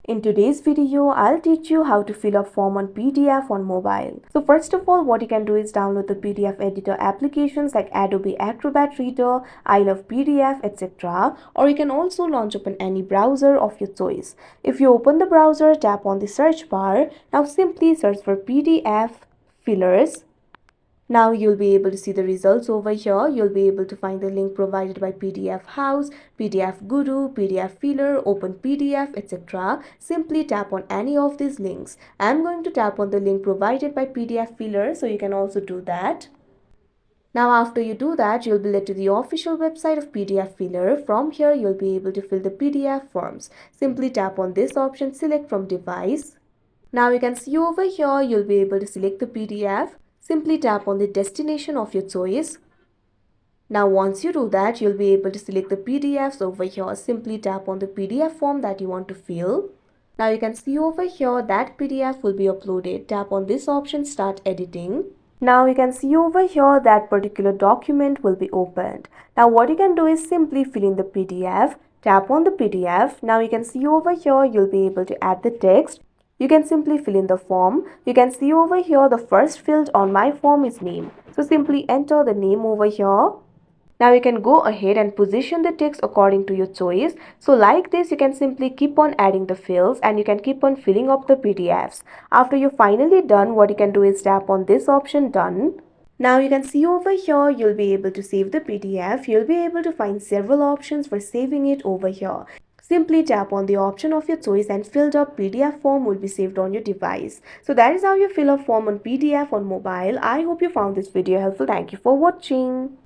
In today's video, I'll teach you how to fill a form on PDF on mobile. So first of all, what you can do is download the PDF editor applications like Adobe Acrobat Reader, I Love PDF, etc. Or you can also launch open any browser of your choice. If you open the browser, tap on the search bar. Now simply search for PDF fillers. Now you'll be able to see the results over here. You'll be able to find the link provided by PDF House, PDF Guru, PDF Filler, Open PDF, etc. Simply tap on any of these links. I'm going to tap on the link provided by PDF Filler, so you can also do that. Now after you do that, you'll be led to the official website of PDF Filler. From here, you'll be able to fill the PDF forms. Simply tap on this option, select from device. Now you can see over here, you'll be able to select the PDF. Simply tap on the destination of your choice. Now once you do that, you'll be able to select the PDFs over here. Simply tap on the PDF form that you want to fill. Now you can see over here that PDF will be uploaded. Tap on this option, start editing. Now you can see over here that particular document will be opened. Now what you can do is simply fill in the PDF. Tap on the PDF. Now you can see over here, you'll be able to add the text. You can simply fill in the form. You can see over here the first field on my form is name. So simply enter the name over here. Now you can go ahead and position the text according to your choice. So like this, you can simply keep on adding the fields and you can keep on filling up the PDFs. After you're finally done, what you can do is tap on this option, done. Now you can see over here, you'll be able to save the PDF. You'll be able to find several options for saving it over here. Simply tap on the option of your choice and filled up PDF form will be saved on your device. So that is how you fill a form on PDF on mobile. I hope you found this video helpful. Thank you for watching.